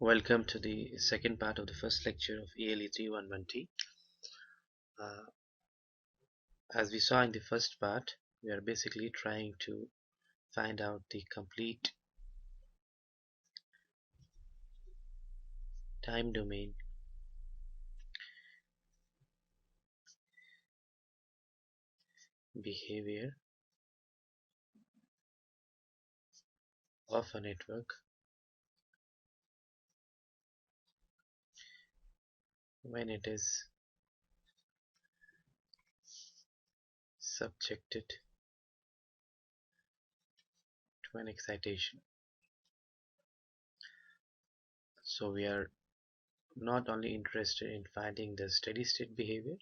Welcome to the second part of the first lecture of ELE 311T. Uh, as we saw in the first part, we are basically trying to find out the complete time domain behavior of a network when it is subjected to an excitation. So we are not only interested in finding the steady state behavior,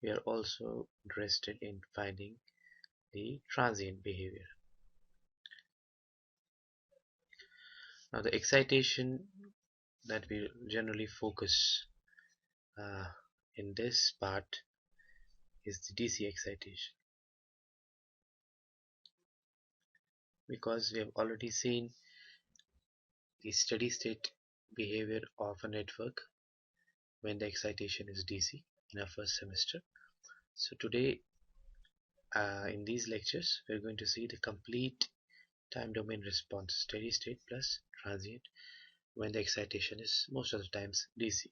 we are also interested in finding the transient behavior. Now the excitation that we generally focus uh, in this part is the DC excitation, because we have already seen the steady state behavior of a network when the excitation is DC in our first semester. So today in these lectures we're going to see the complete time domain response, steady state plus transient, when the excitation is most of the times DC.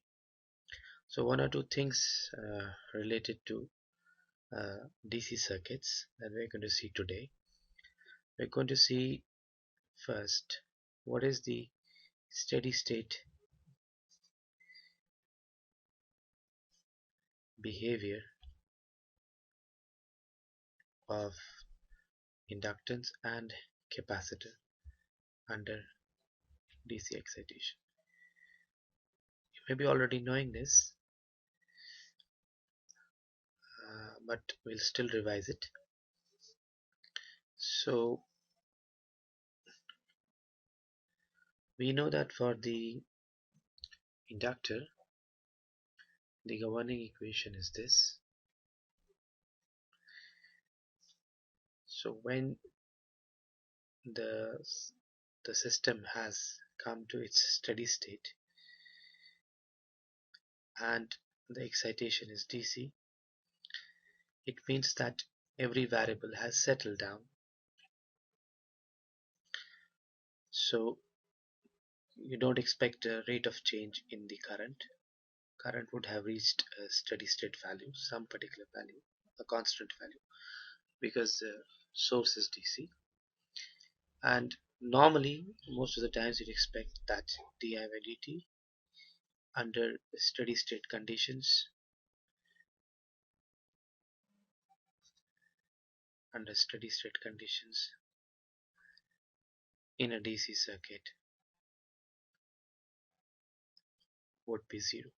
So one or two things related to DC circuits that we're going to see today. We're going to see first what is the steady state behavior of inductance and capacitor under DC excitation. You may be already knowing this, but we'll still revise it. So we know that for the inductor, the governing equation is this. So when the system has come to its steady state and the excitation is DC, it means that every variable has settled down. So you don't expect a rate of change in the current. Current would have reached a steady state value, some particular value, a constant value, because the source is DC. And normally, most of the times you'd expect that di by dt under steady state conditions, in a DC circuit would be zero,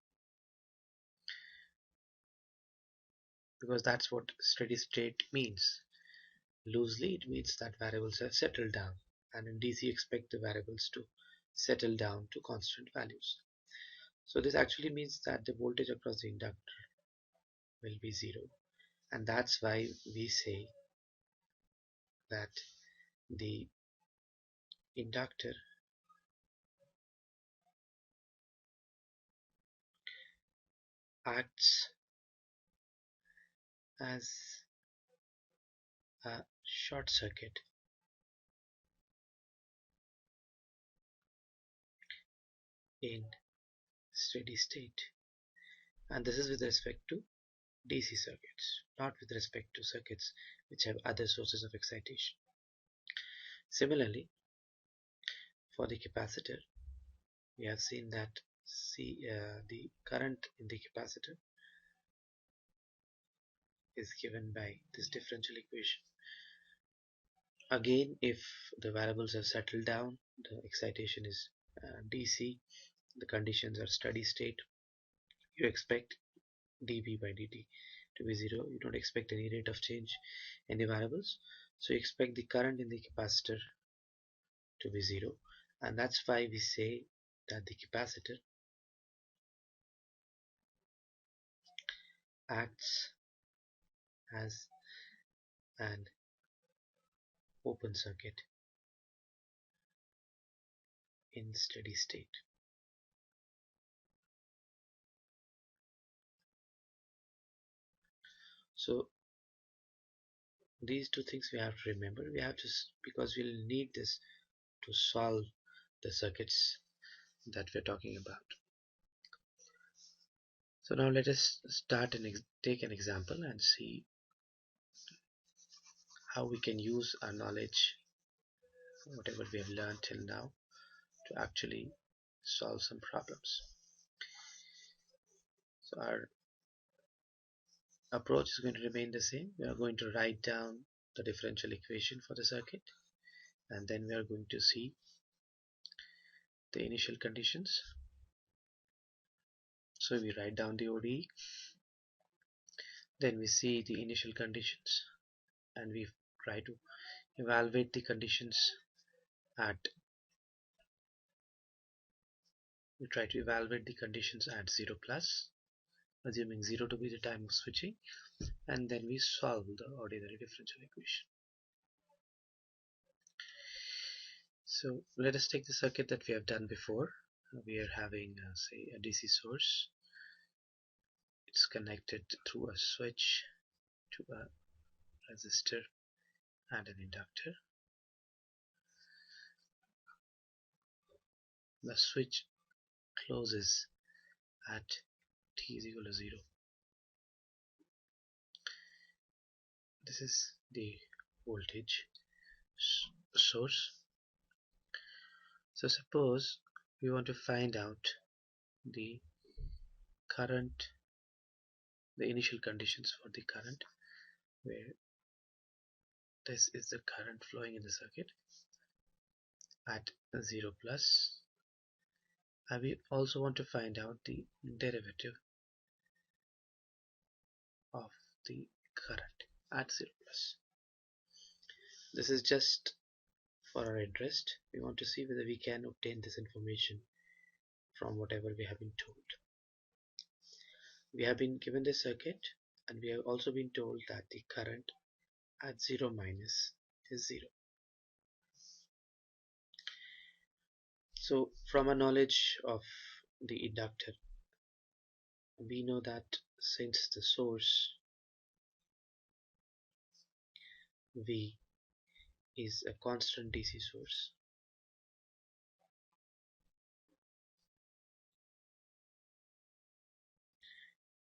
because that's what steady state means. Loosely, it means that variables have settled down, and in DC expect the variables to settle down to constant values. So this actually means that the voltage across the inductor will be zero, and that's why we say that the inductor acts as a short circuit in steady state, and this is with respect to DC circuits, not with respect to circuits which have other sources of excitation. Similarly, for the capacitor, we have seen that the current in the capacitor is given by this differential equation. Again, if the variables have settled down, the excitation is DC, the conditions are steady state, you expect dB by dt to be zero. You don't expect any rate of change in the variables, so you expect the current in the capacitor to be zero, and that's why we say that the capacitor acts as an open circuit in steady state. So these two things we have to remember. We have to, because we'll need this to solve the circuits that we're talking about. So now let us start and take an example and see how we can use our knowledge, whatever we have learned till now, to actually solve some problems. So our approach is going to remain the same. We are going to write down the differential equation for the circuit, and then we are going to see the initial conditions. So we write down the ODE, then we see the initial conditions, and we try to evaluate the conditions at 0 plus, assuming 0 to be the time of switching, and then we solve the ordinary differential equation. So let us take the circuit that we have done before. We are having say a DC source. It's connected through a switch to a resistor and an inductor. The switch closes at t is equal to 0. This is the voltage source. So suppose we want to find out the current, the initial conditions for the current, where this is the current flowing in the circuit at 0 plus, and we also want to find out the derivative of the current at 0 plus. This is just for our interest. We want to see whether we can obtain this information from whatever we have been told. We have been given the circuit, and we have also been told that the current at 0 minus is 0. So from a knowledge of the inductor, we know that since the source V is a constant DC source,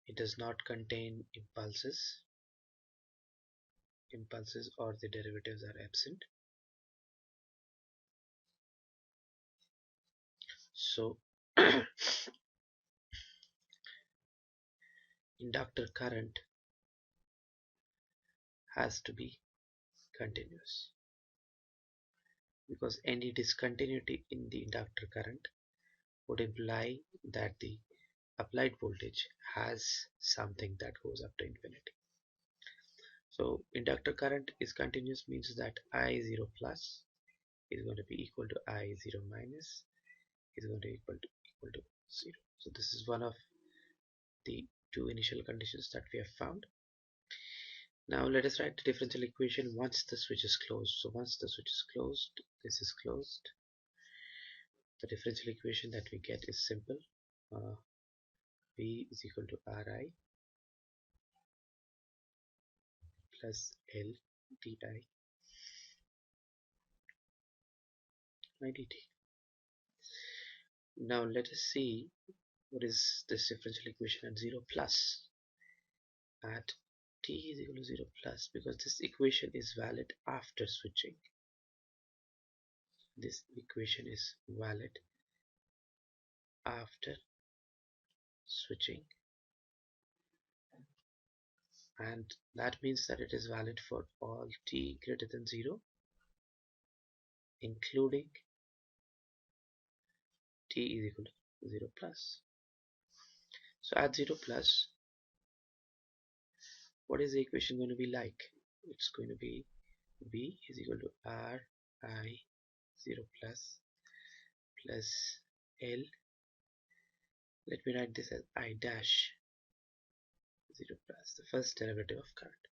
it does not contain impulses. Impulses or the derivatives are absent. So inductor current has to be continuous, because any discontinuity in the inductor current would imply that the applied voltage has something that goes up to infinity. So inductor current is continuous means that I0 plus is going to be equal to I0 minus is going to equal to 0. So this is one of the two initial conditions that we have found. Now let us write the differential equation once the switch is closed. So once the switch is closed, this is closed. The differential equation that we get is simple. V is equal to Ri plus L di by dt. Now let us see what is this differential equation at 0 plus. At t is equal to 0 plus, because this equation is valid after switching. This equation is valid after switching, and that means that it is valid for all t greater than 0, including t is equal to 0 plus. So at 0 plus, what is the equation going to be like? It's going to be V is equal to R I 0 plus plus L. Let me write this as I dash 0 plus, the first derivative of current.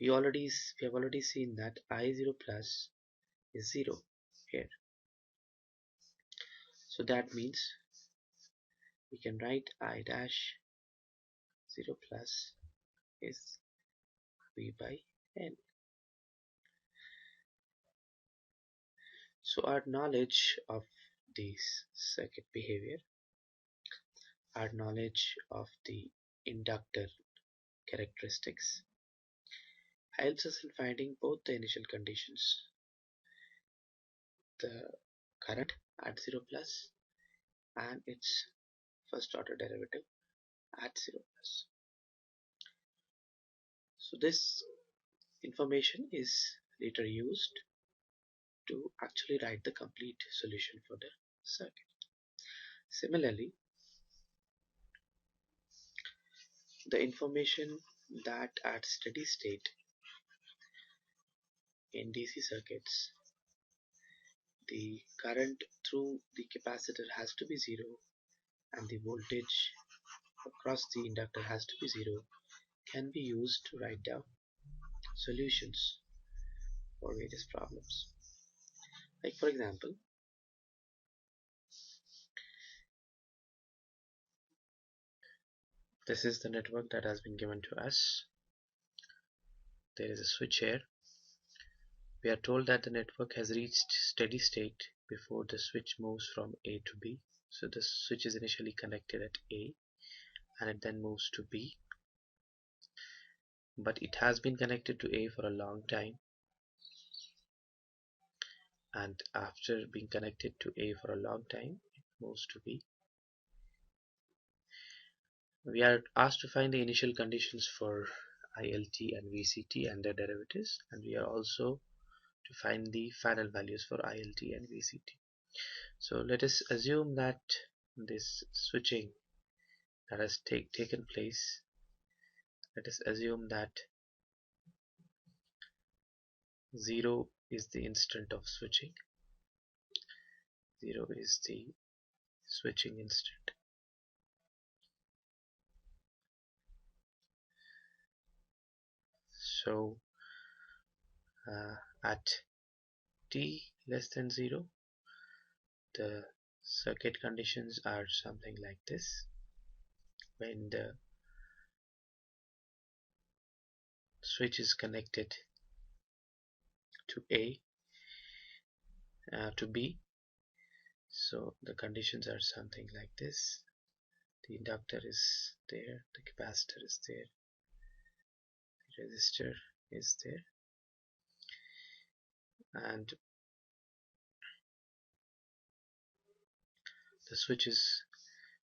We have already seen that I0 plus is 0 here. So that means we can write I dash 0 plus is V by N. So our knowledge of this circuit behavior, our knowledge of the inductor characteristics helps us in finding both the initial conditions, the current at 0 plus and its first order derivative at 0 plus. So this information is later used to actually write the complete solution for the circuit. Similarly, the information that at steady state in DC circuits, the current through the capacitor has to be 0 and the voltage across the inductor has to be 0, can be used to write down solutions for various problems. Like for example, this is the network that has been given to us. There is a switch here. We are told that the network has reached steady state before the switch moves from A to B. So the switch is initially connected at A and it then moves to B. But it has been connected to A for a long time, and after being connected to A for a long time, it moves to B. We are asked to find the initial conditions for ILT and VCT and their derivatives, and we are also to find the final values for ILT and VCT. So let us assume that this switching that has taken place, let us assume that 0 is the instant of switching. 0 is the switching instant. So at t less than 0, the circuit conditions are something like this. When the switch is connected to A to B, so the conditions are something like this. The inductor is there, the capacitor is there, the resistor is there, and the switch's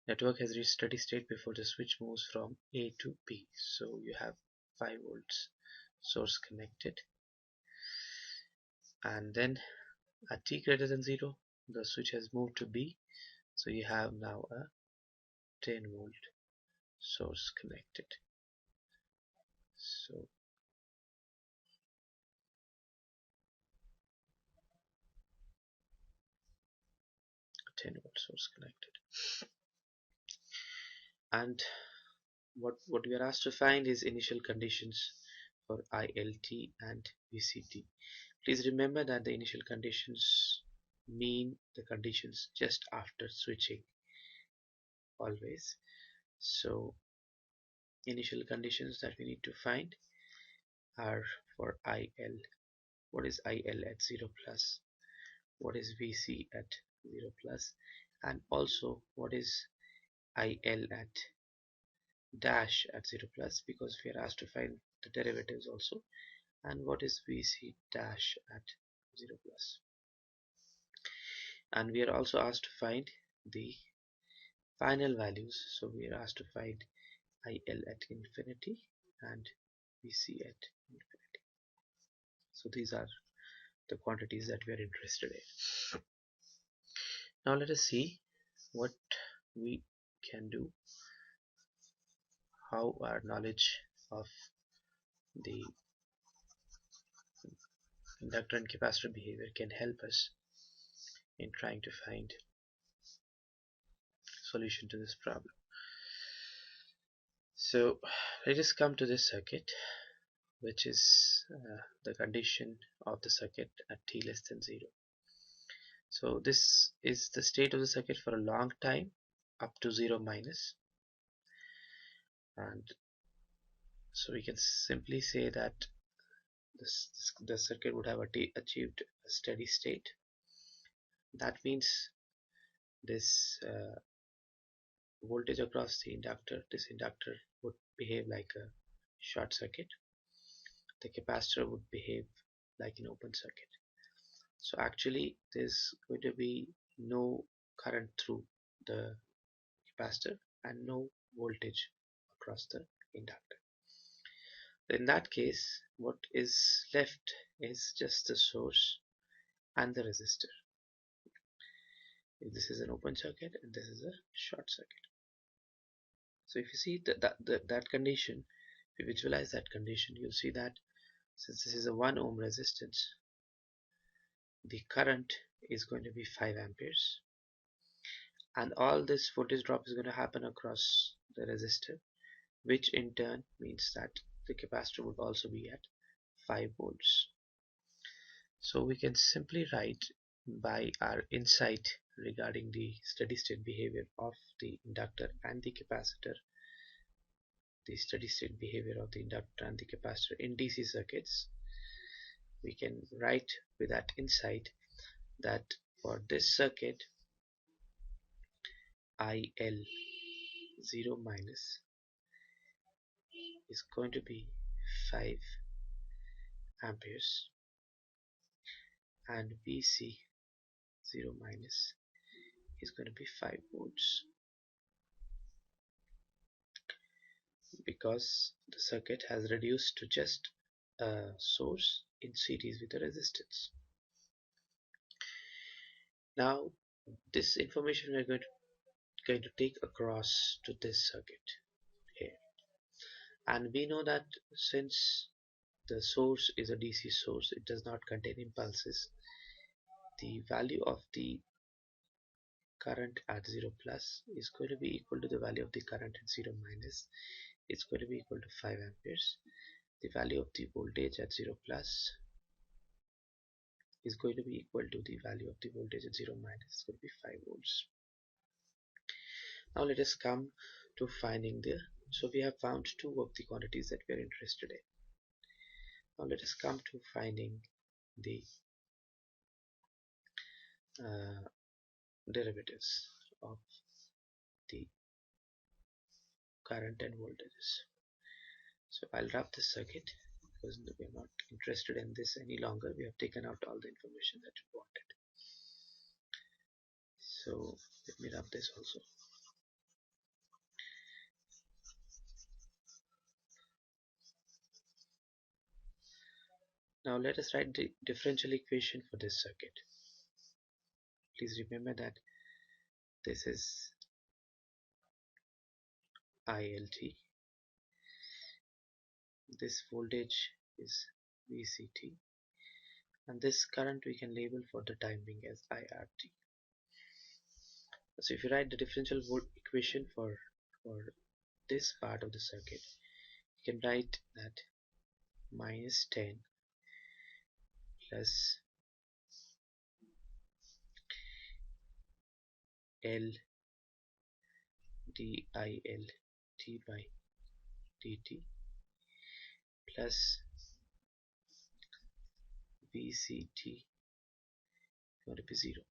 network has reached steady state before the switch moves from A to B. So you have 5 volts source connected, and then at t greater than 0, the switch has moved to B, so you have now a 10 volt source connected. So a 10 volt source connected. And what we are asked to find is initial conditions for ILT and VCT. Please remember that the initial conditions mean the conditions just after switching always. So initial conditions that we need to find are for IL. What is IL at 0 plus? What is VC at 0 plus? And also what is IL at dash at 0 plus, because we are asked to find the derivatives also. And what is VC dash at 0 plus? And we are also asked to find the final values. So we are asked to find IL at infinity and VC at infinity. So these are the quantities that we are interested in. Now let us see what we can do, how our knowledge of the inductor and capacitor behavior can help us in trying to find solution to this problem. So let us come to this circuit, which is the condition of the circuit at t less than 0. So this is the state of the circuit for a long time up to 0 minus, and So we can simply say that the circuit would have achieved a steady state. That means this voltage across this inductor would behave like a short circuit. The capacitor would behave like an open circuit. So actually there's going to be no current through the capacitor and no voltage across the inductor. In that case, what is left is just the source and the resistor. If this is an open circuit and this is a short circuit. So if you see that condition, if you visualize that condition, you'll see that since this is a 1 ohm resistance, the current is going to be 5 amperes, and all this voltage drop is going to happen across the resistor, which in turn means that the capacitor would also be at 5 volts. So we can simply write by our insight regarding the steady state behavior of the inductor and the capacitor, the steady state behavior of the inductor and the capacitor in DC circuits. We can write with that insight that for this circuit IL 0 minus is going to be 5 amperes and VC 0 minus is going to be 5 volts, because the circuit has reduced to just a source in series with a resistance. Now this information we are going to take across to this circuit here, and we know that since the source is a DC source, it does not contain impulses. The value of the current at 0 plus is going to be equal to the value of the current at 0 minus. It's going to be equal to 5 amperes. The value of the voltage at 0 plus is going to be equal to the value of the voltage at 0 minus. It's going to be 5 volts. Now let us come to finding so we have found two of the quantities that we are interested in. Now let us come to finding the derivatives of the current and voltages. So I'll wrap this circuit because we are not interested in this any longer. We have taken out all the information that we wanted. So let me wrap this also. Now let us write the differential equation for this circuit. Please remember that this is ILT. This voltage is VCT, and this current we can label for the time being as IRT. So if you write the differential equation for this part of the circuit, you can write that minus 10 plus L DIL T by dt plus VCT going to be 0.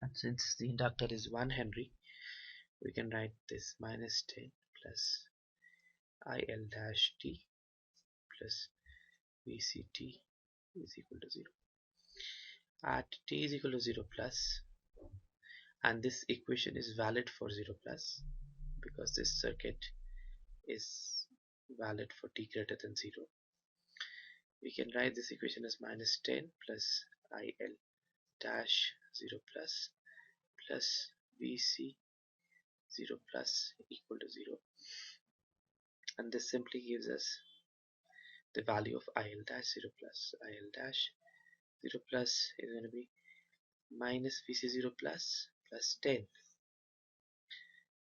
And since the inductor is 1 Henry, we can write this minus 10 plus IL dash T plus VCT is equal to 0. At T is equal to 0 plus, and this equation is valid for 0 plus because this circuit is valid for T greater than 0. We can write this equation as minus 10 plus IL dash 0 plus plus VC 0 plus equal to 0, and this simply gives us the value of IL dash 0 plus. IL dash 0 plus is going to be minus VC 0 plus plus 10,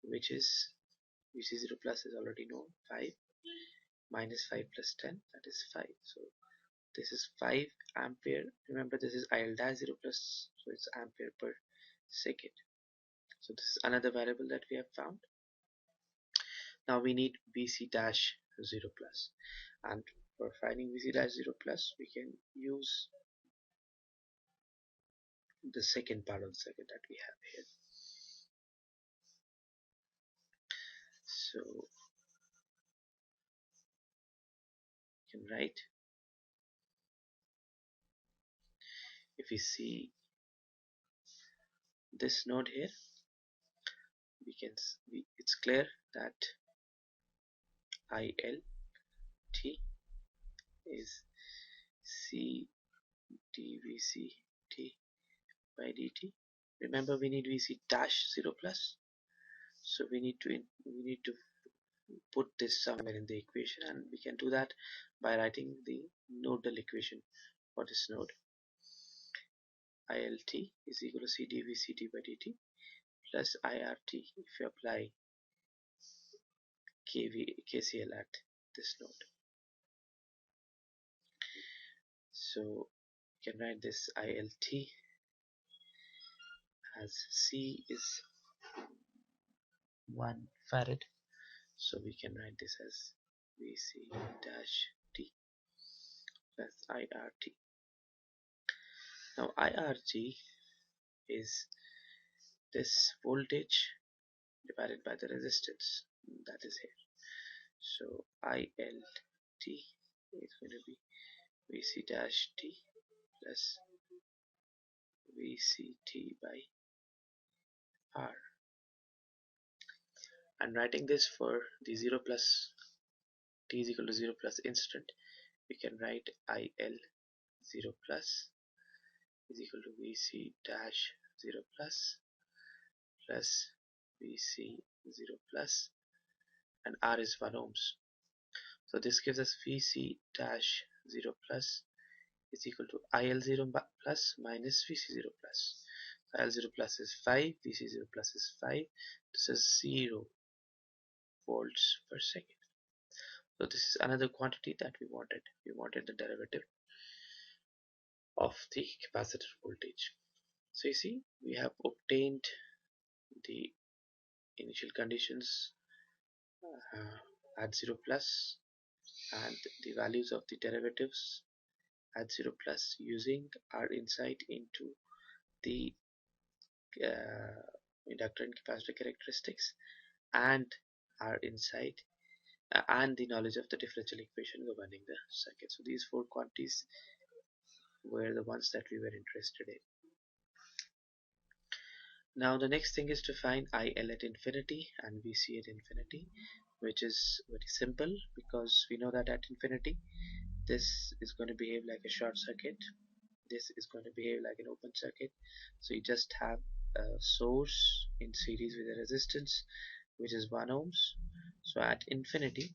which is VC 0 plus is already known, 5 minus 5 plus 10, that is 5. So this is 5 ampere. Remember, this is IL dash 0 plus, so it's ampere per second. So this is another variable that we have found. Now we need VC dash 0 plus, and for finding VC dash 0 plus we can use the second part of the circuit that we have here. So you can write, if we see this node here, it's clear that ILT is C dVc t by dt. Remember, we need VC dash 0 plus, so we need to put this somewhere in the equation, and we can do that by writing the nodal equation for this node. ILT is equal to C dVc t by dt plus IRT if you apply KCL at this node. So you can write this ILT as C is 1 farad, so we can write this as VC dash T plus IRT. Now IRT is this voltage divided by the resistance that is here. So ILT is going to be VC dash T plus VCT by R. And writing this for the 0 plus T is equal to 0 plus instant, we can write IL 0 plus is equal to VC dash 0 plus VC 0 plus, and R is 1 ohms. So this gives us VC dash 0 plus is equal to IL 0 plus minus VC 0 plus. IL 0 plus is 5, VC 0 plus is 5. This is 0 volts per second. So this is another quantity that we wanted. We wanted the derivative of the capacitor voltage. So you see, we have obtained the initial conditions at 0 plus and the values of the derivatives at 0 plus using our insight into the inductor and capacitor characteristics and our insight and the knowledge of the differential equation governing the circuit. So these four quantities were the ones that we were interested in. Now the next thing is to find IL at infinity and VC at infinity, which is very simple because we know that at infinity this is going to behave like a short circuit, this is going to behave like an open circuit. So you just have a source in series with a resistance which is 1 ohms. So at infinity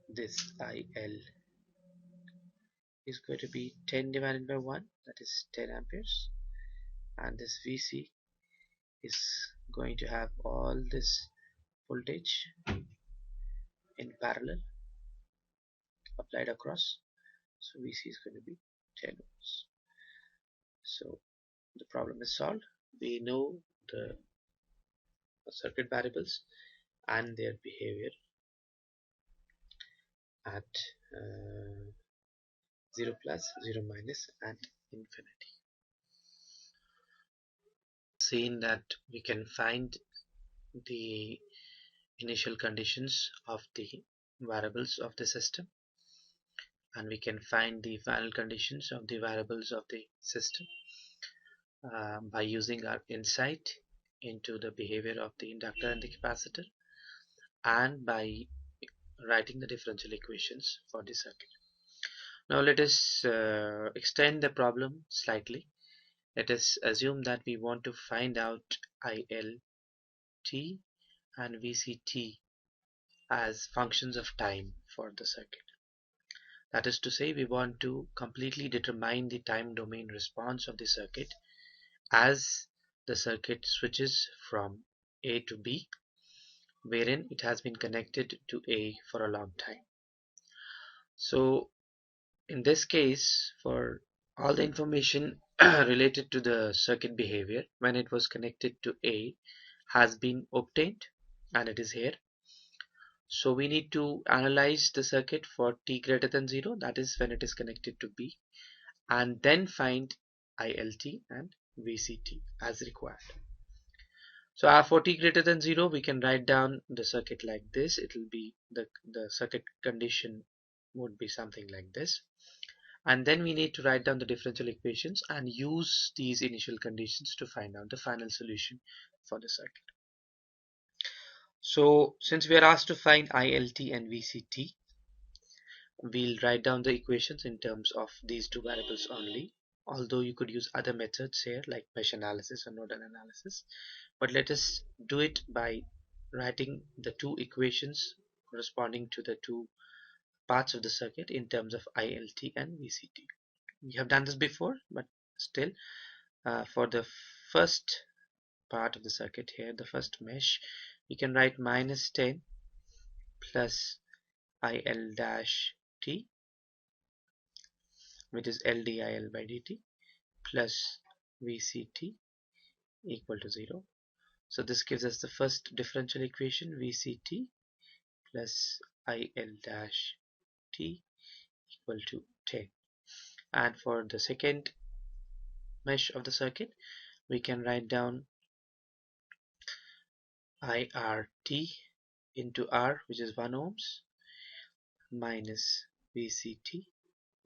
this IL is going to be 10 divided by 1, that is 10 amperes, and this VC is going to have all this voltage in parallel applied across, so VC is going to be 10 ohms. So the problem is solved. We know the circuit variables and their behavior at 0 plus, 0 minus and infinity. Seen that we can find the initial conditions of the variables of the system, and we can find the final conditions of the variables of the system by using our insight into the behavior of the inductor and the capacitor, and by writing the differential equations for the circuit. Now let us extend the problem slightly. Let us assume that we want to find out ILT and VCT as functions of time for the circuit. That is to say, we want to completely determine the time domain response of the circuit as the circuit switches from A to B, wherein it has been connected to A for a long time. So in this case, for all the information related to the circuit behavior when it was connected to A, has been obtained, and it is here. So we need to analyze the circuit for t greater than 0, that is when it is connected to B, and then find ILT and VCT as required. So for t greater than 0, we can write down the circuit like this. It will be the circuit condition would be something like this. And then we need to write down the differential equations and use these initial conditions to find out the final solution for the circuit. So since we are asked to find ILT and VCT, we'll write down the equations in terms of these two variables only. Although you could use other methods here like mesh analysis or nodal analysis, but let us do it by writing the two equations corresponding to the two parts of the circuit in terms of ILT and VCT. We have done this before, but still, for the first part of the circuit here, the first mesh, we can write minus 10 plus IL dash T, which is LdIL by dt, plus VCT equal to 0. So this gives us the first differential equation, VCT plus IL dash T equal to 10. And for the second mesh of the circuit, we can write down IRT into R, which is 1 ohms, minus VCT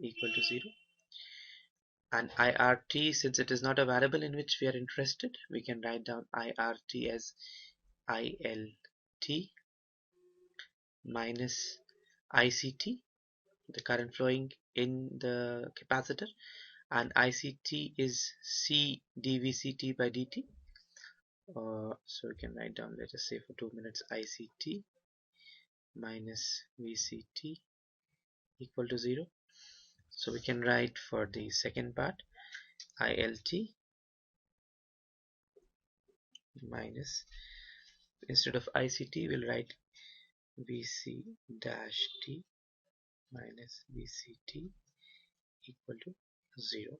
equal to 0. And IRT, since it is not a variable in which we are interested, we can write down IRT as ILT minus ICT, the current flowing in the capacitor, and ICT is C dVCT by dt. So we can write down, let us say for 2 minutes, ICT minus VCT equal to 0. So we can write for the second part ILT minus, instead of ICT we'll write VC dash T minus VCT equal to 0.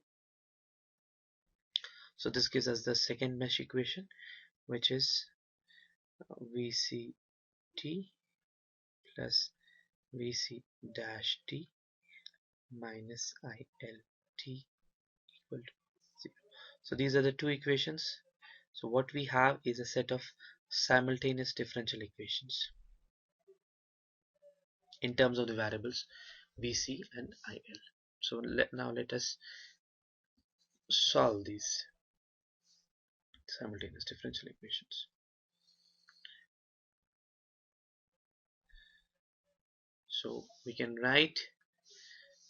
So this gives us the second mesh equation, which is VCT plus VC dash T minus ILT equal to 0. So these are the two equations. So what we have is a set of simultaneous differential equations in terms of the variables VC and IL. So now let us solve these simultaneous differential equations. So we can write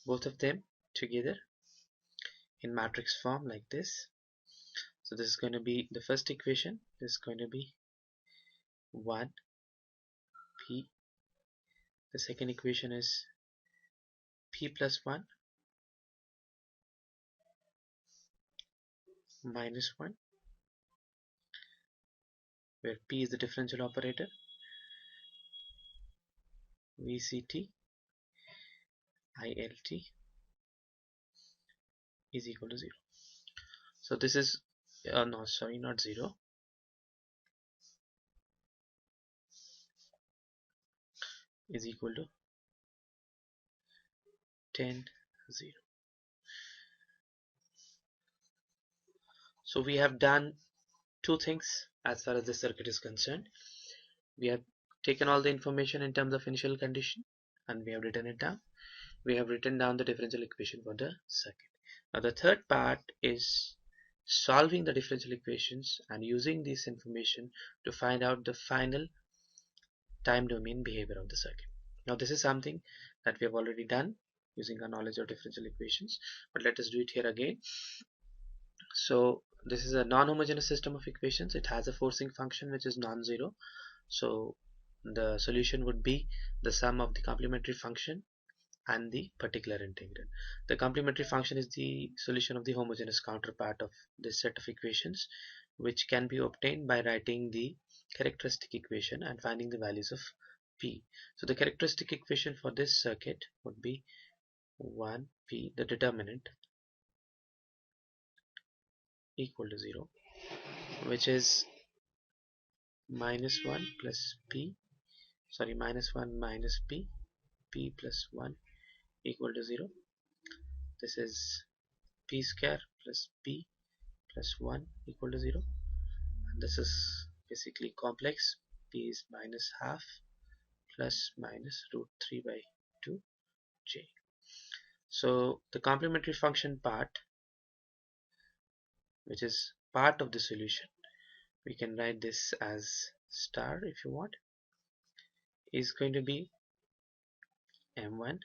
both of them together in matrix form like this. So this is going to be the first equation. This is going to be 1 P. The second equation is P plus 1 minus 1, where P is the differential operator, VCT ILT is equal to 0. So this is no, sorry, not 0, is equal to 10 0. So we have done two things as far as the circuit is concerned. We have taken all the information in terms of initial condition and we have written it down. We have written down the differential equation for the circuit. Now the third part is solving the differential equations and using this information to find out the final time domain behavior of the circuit. Now this is something that we have already done using our knowledge of differential equations, but let us do it here again. So this is a non-homogeneous system of equations. It has a forcing function which is non-zero. So the solution would be the sum of the complementary function and the particular integral. The complementary function is the solution of the homogeneous counterpart of this set of equations, which can be obtained by writing the characteristic equation and finding the values of P. So the characteristic equation for this circuit would be 1P, the determinant, equal to 0, which is minus 1 plus p, sorry, minus 1 minus p plus 1 equal to 0. This is p square plus p plus 1 equal to 0. And this is basically complex. P is minus half plus minus root 3 by 2j. So the complementary function part, which is part of the solution, we can write this as star if you want, is going to be m1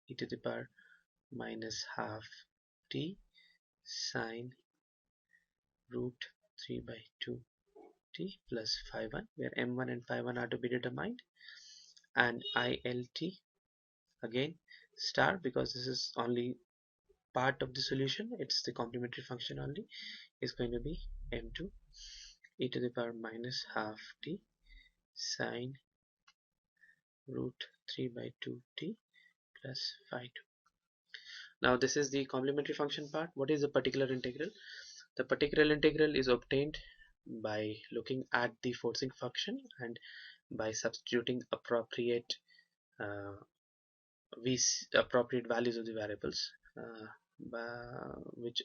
e to the power minus half t sine root 3 by 2t plus phi 1, where m1 and phi 1 are to be determined, and ILT again star, because this is only part of the solution, it's the complementary function only, is going to be m2 e to the power minus half t sine root 3 by 2t plus phi 2. Now this is the complementary function part. What is the particular integral? The particular integral is obtained by looking at the forcing function and by substituting appropriate uh, appropriate values of the variables, uh, uh, which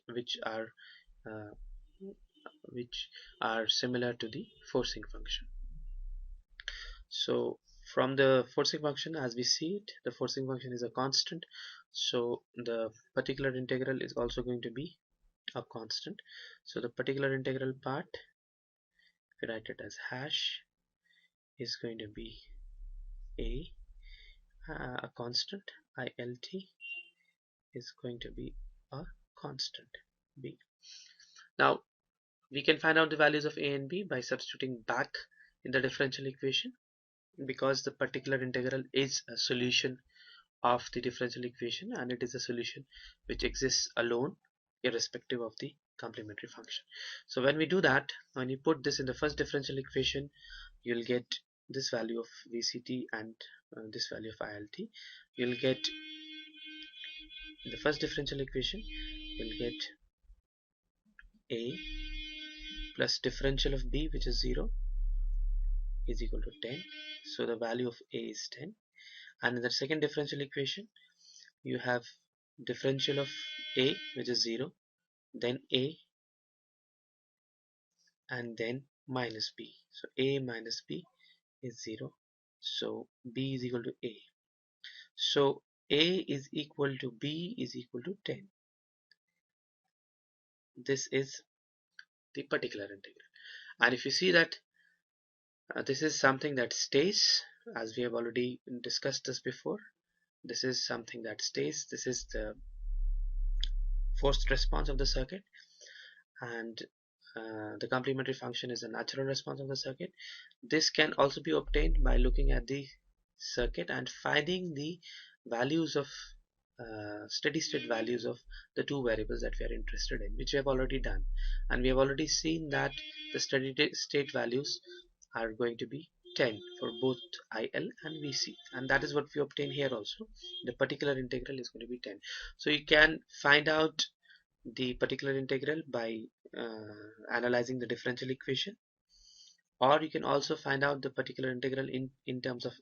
are similar to the forcing function. So from the forcing function, as we see it, the forcing function is a constant, so the particular integral is also going to be a constant. So the particular integral part, if we write it as hash, is going to be a constant. ILT is going to be a constant b. Now we can find out the values of a and b by substituting back in the differential equation, because the particular integral is a solution of the differential equation, and it is a solution which exists alone irrespective of the complementary function. So when we do that, when you put this in the first differential equation, you'll get this value of VCT and this value of ILT. You'll get in the first differential equation, you'll get A plus differential of B, which is 0, is equal to 10. So the value of A is 10. And in the second differential equation, you have differential of A, which is 0, then A, and then minus B. So A minus B is 0. So B is equal to A. So A is equal to B is equal to 10. This is the particular integral. And if you see that this is something that stays, as we have already discussed this before, this is something that stays. This is the forced response of the circuit, and the complementary function is a natural response of the circuit. This can also be obtained by looking at the circuit and finding the values of steady state values of the two variables that we are interested in, which we have already done, and we have already seen that the steady state values are going to be 10 for both IL and VC, and that is what we obtain here also. The particular integral is going to be 10. So you can find out the particular integral by analyzing the differential equation, or you can also find out the particular integral in terms of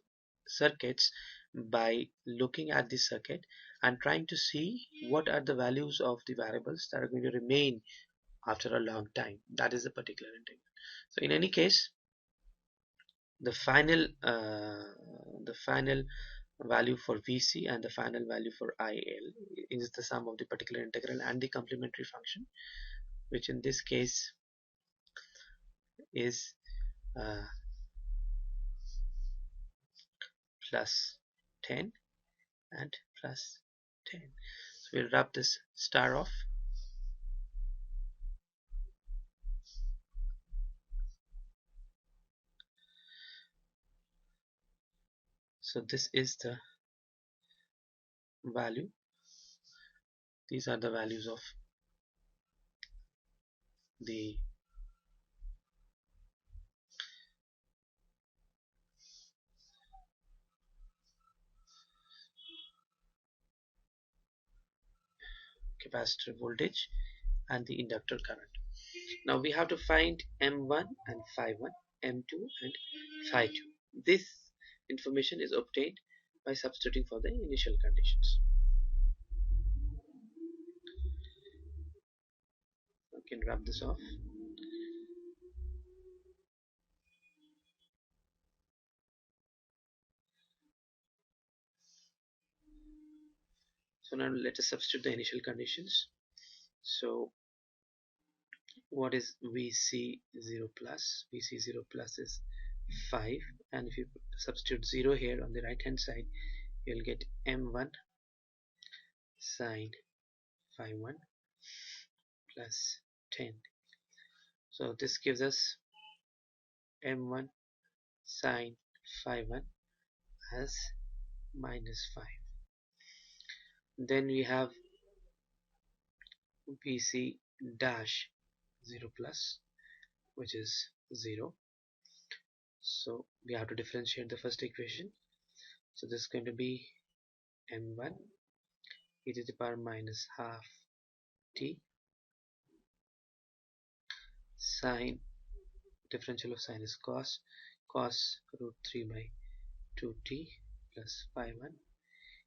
circuits by looking at the circuit and trying to see what are the values of the variables that are going to remain after a long time. That is the particular integral. So in any case, the final value for VC and the final value for IL is the sum of the particular integral and the complementary function, which in this case is uh, plus 10 and plus 10. So we'll rub this star off. So this is the value. These are the values of the capacitor voltage and the inductor current. Now we have to find M1 and phi 1. M2 and phi 2. This information is obtained by substituting for the initial conditions. I can wrap this off. So now let us substitute the initial conditions. So what is VC0 plus? VC0 plus is 5, and if you substitute 0 here on the right hand side, you'll get M1 sine phi 1 plus 10. So this gives us M1 sine phi 1 as minus 5. Then we have VC dash 0 plus, which is 0. So we have to differentiate the first equation. So this is going to be M1 e to the power minus half t sine, differential of sine is cos root 3 by 2t plus phi 1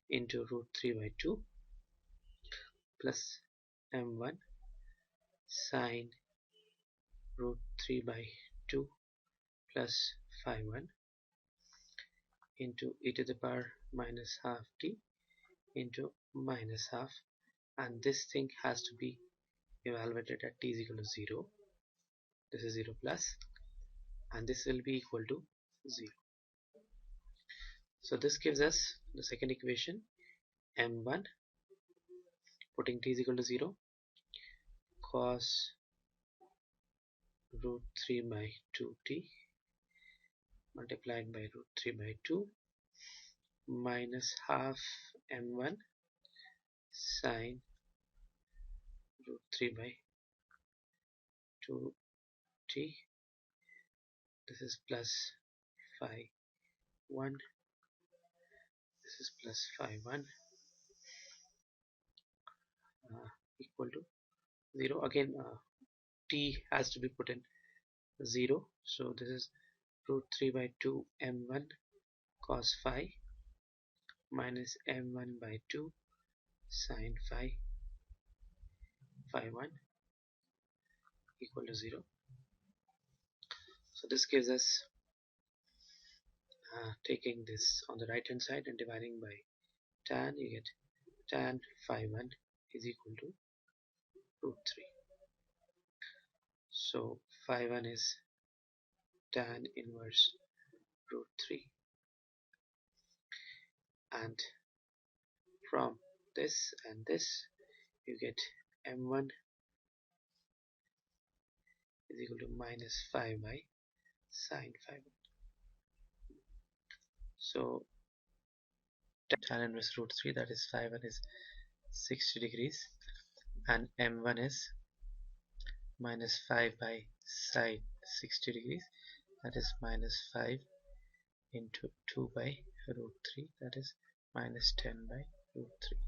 into root 3 by 2 plus M1 sine root 3 by 2 plus phi 1 into e to the power minus half t into minus half, and this thing has to be evaluated at t is equal to 0. This is 0 plus, and this will be equal to 0. So this gives us the second equation, M1, putting t is equal to 0, cos root 3 by 2t multiplied by root 3 by 2 minus half M1 sine root 3 by 2t. This is plus phi 1. This is plus phi 1 equal to 0. Again, t has to be put in 0. So this is root 3 by 2 M1 cos phi minus M1 by 2 sine phi 1 equal to 0. So this gives us, taking this on the right hand side and dividing by tan, you get tan phi 1 is equal to root 3. So phi 1 is tan inverse root 3, and from this and this you get M1 is equal to minus 5 by sine phi 1. So tan inverse root 3, that is phi 1, is 60 degrees, and M1 is minus 5 by sine 60 degrees, that is minus 5 into 2 by root 3, that is minus 10 by root 3.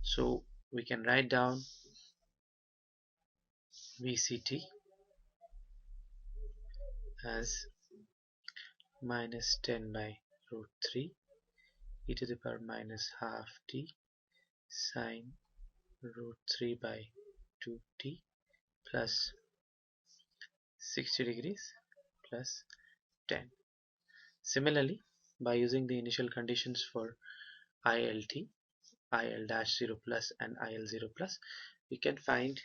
So we can write down VCT as minus 10 by root 3 e to the power minus half t sine root 3 by 2t plus 60 degrees plus 10. Similarly, by using the initial conditions for ILT, IL dash 0 plus and IL 0 plus, we can find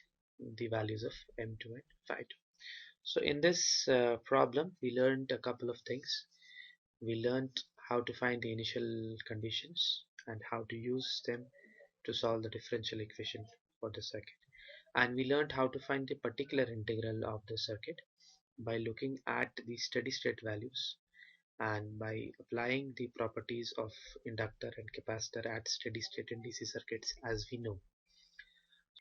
the values of M2 and phi 2. So in this problem, we learned a couple of things. We learned how to find the initial conditions and how to use them to solve the differential equation for the circuit. And we learned how to find the particular integral of the circuit by looking at the steady state values and by applying the properties of inductor and capacitor at steady state in DC circuits as we know.